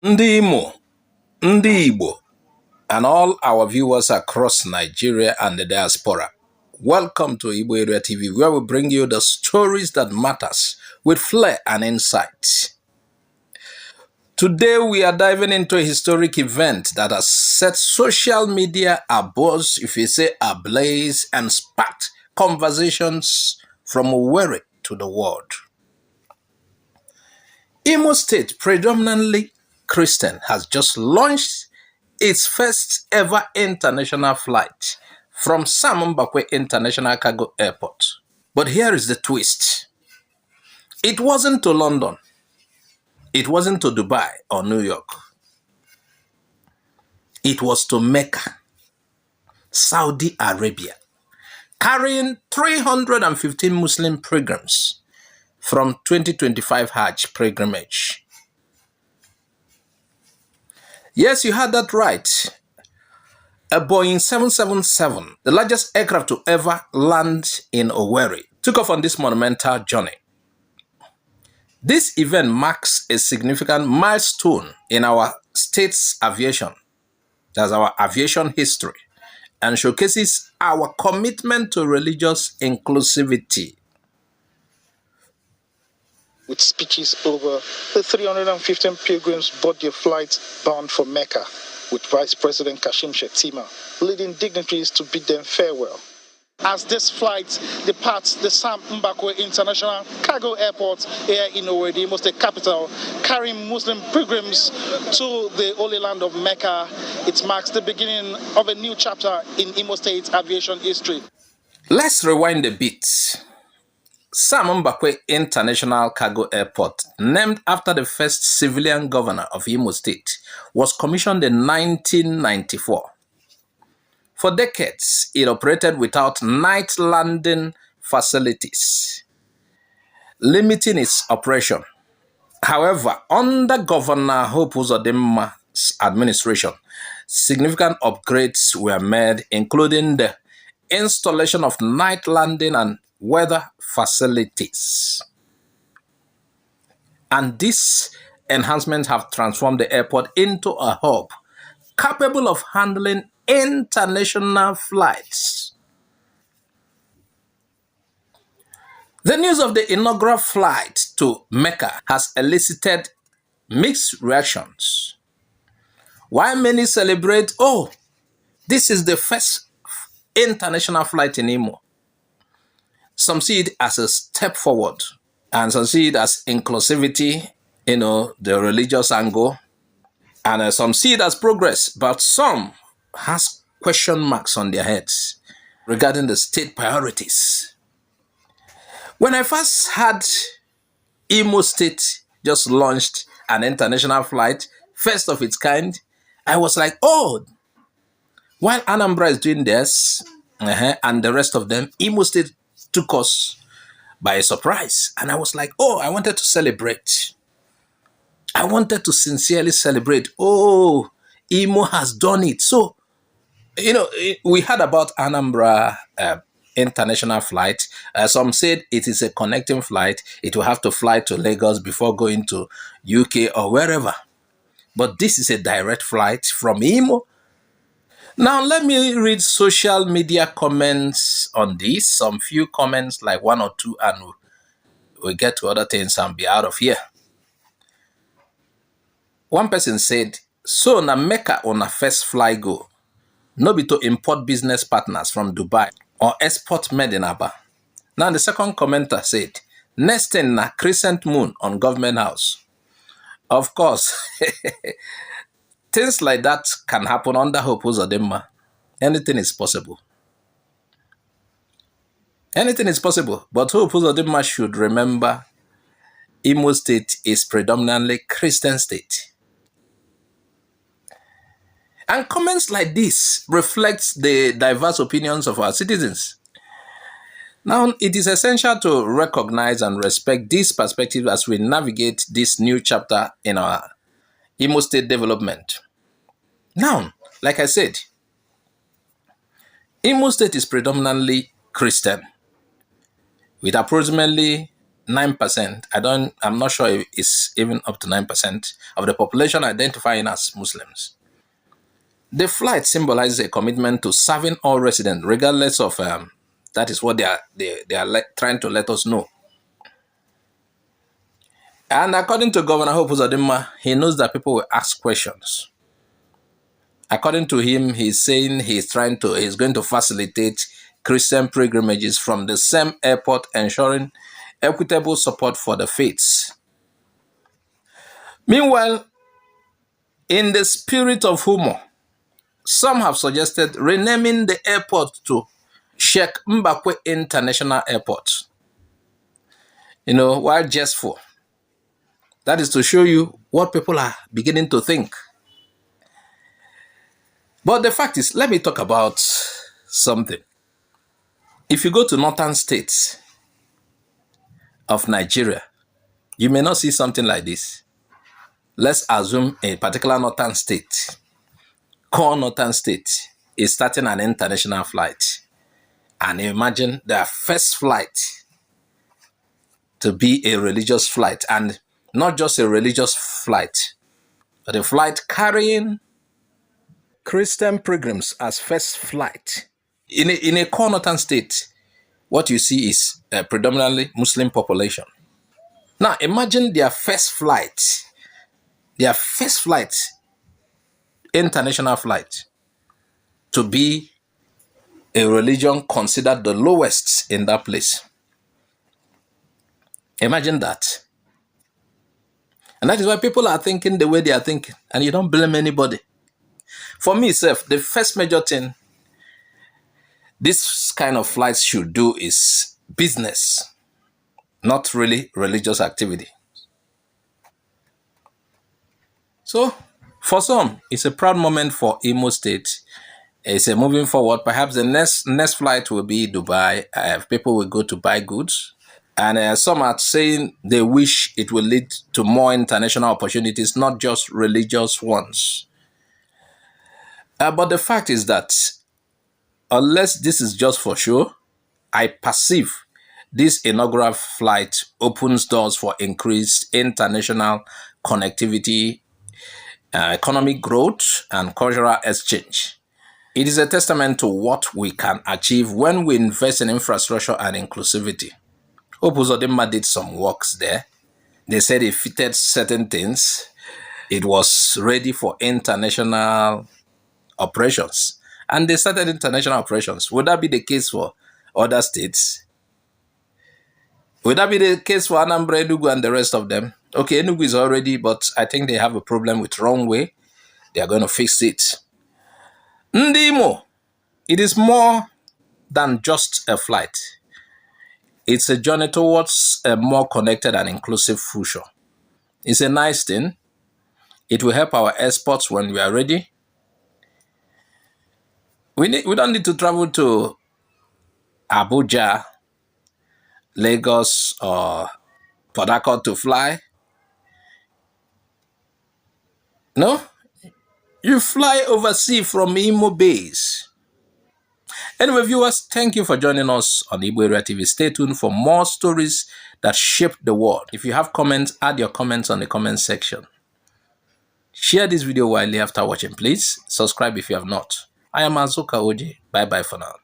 Ndị Imo, Ndị Igbo, and all our viewers across Nigeria and the diaspora. Welcome to IGBO AREA TV, where we bring you the stories that matters with flair and insight. Today we are diving into a historic event that has set social media abuzz, if you say ablaze, and sparked conversations from Owerri to the world. Imo State, predominantly Christian, has just launched its first ever international flight from Mbakwe International Cargo Airport. But here is the twist. It wasn't to London. It wasn't to Dubai or New York. It was to Mecca, Saudi Arabia, carrying 315 Muslim pilgrims from 2025 Hajj pilgrimage. Yes, you heard that right. A Boeing 777, the largest aircraft to ever land in Owerri, took off on this monumental journey. This event marks a significant milestone in our state's aviation, that's our aviation history, and showcases our commitment to religious inclusivity. With speeches over, the 315 pilgrims board their flight bound for Mecca, with Vice President Kashim Shettima leading dignitaries to bid them farewell. As this flight departs the Mbakwe International Cargo Airport here in Owerri, the Imo State capital, carrying Muslim pilgrims to the Holy Land of Mecca, it marks the beginning of a new chapter in Imo State aviation history. Let's rewind a bit. Mbakwe International Cargo Airport, named after the first civilian governor of Imo State, was commissioned in 1994. For decades, it operated without night landing facilities, limiting its operation. However, under Governor Hope Uzodimma's administration, significant upgrades were made, including the installation of night landing and weather facilities. And these enhancements have transformed the airport into a hub capable of handling international flights. The news of the inaugural flight to Mecca has elicited mixed reactions. While many celebrate, oh, this is the first international flight in Imo, some see it as a step forward, and some see it as inclusivity, the religious angle, and some see it as progress, but some has question marks on their heads regarding the state priorities. When I first had Imo State just launched an international flight, first of its kind, I was like, oh, while Anambra is doing this, and the rest of them, Imo State took us by surprise. And I was like, oh, I wanted to celebrate. I wanted to sincerely celebrate. Oh, Imo has done it. So, we heard about Anambra international flight. Some said it is a connecting flight. It will have to fly to Lagos before going to UK or wherever. But this is a direct flight from Imo. Now, let me read social media comments on this. Some few comments, like one or two, and we'll get to other things and be out of here. One person said, so na Mecca on a first fly go, no be to import business partners from Dubai or export made in Aba. Now, the second commenter said, next thing na crescent moon on government house. Of course, things like that can happen under Hope Uzodimma. Anything is possible. Anything is possible. But Hope Uzodimma should remember Imo State is predominantly Christian state. And comments like this reflect the diverse opinions of our citizens. Now, it is essential to recognize and respect this perspective as we navigate this new chapter in our Imo State development. Now, like I said, Imo State is predominantly Christian, with approximately 9%. I'm not sure if it's even up to 9% of the population identifying as Muslims. The flight symbolizes a commitment to serving all residents, regardless of that is what they are trying to let us know. And according to Governor Hope Uzodinma, he knows that people will ask questions. According to him, he's saying he's going to facilitate Christian pilgrimages from the same airport, ensuring equitable support for the faiths. Meanwhile, in the spirit of humor, some have suggested renaming the airport to Sheikh Mbakwe International Airport. Why jestful? That is to show you what people are beginning to think. But the fact is, let me talk about something. If you go to northern states of Nigeria, you may not see something like this. Let's assume a particular northern state, core northern state, is starting an international flight. And imagine their first flight to be a religious flight, and not just a religious flight, but a flight carrying Christian pilgrims as first flight. In a core northern state, what you see is a predominantly Muslim population. Now imagine their first flight, international flight, to be a religion considered the lowest in that place. Imagine that. And that is why people are thinking the way they are thinking, and you don't blame anybody. For me, the first major thing this kind of flights should do is business, not really religious activity. So, for some, it's a proud moment for Imo State. It's a moving forward. Perhaps the next flight will be Dubai. People will go to buy goods. And some are saying they wish it will lead to more international opportunities, not just religious ones. But the fact is that unless this is just for show, I perceive this inaugural flight opens doors for increased international connectivity, economic growth, and cultural exchange. It is a testament to what we can achieve when we invest in infrastructure and inclusivity. Hope Uzodinma did some works there. They said it fitted certain things. It was ready for international operations. And they started international operations. Would that be the case for other states? Would that be the case for Anambra, Enugu, and the rest of them? Okay, Enugu is already, but I think they have a problem with runway. They are going to fix it. Imo, it is more than just a flight. It's a journey towards a more connected and inclusive future. It's a nice thing. It will help our exports when we are ready. We don't need to travel to Abuja, Lagos, or Port Harcourt to fly. No? You fly overseas from Imo base. Anyway, viewers, thank you for joining us on IGBO AREA TV. Stay tuned for more stories that shape the world. If you have comments, add your comments on the comment section. Share this video widely after watching. Please subscribe if you have not. I am Azuka Oji. Bye-bye for now.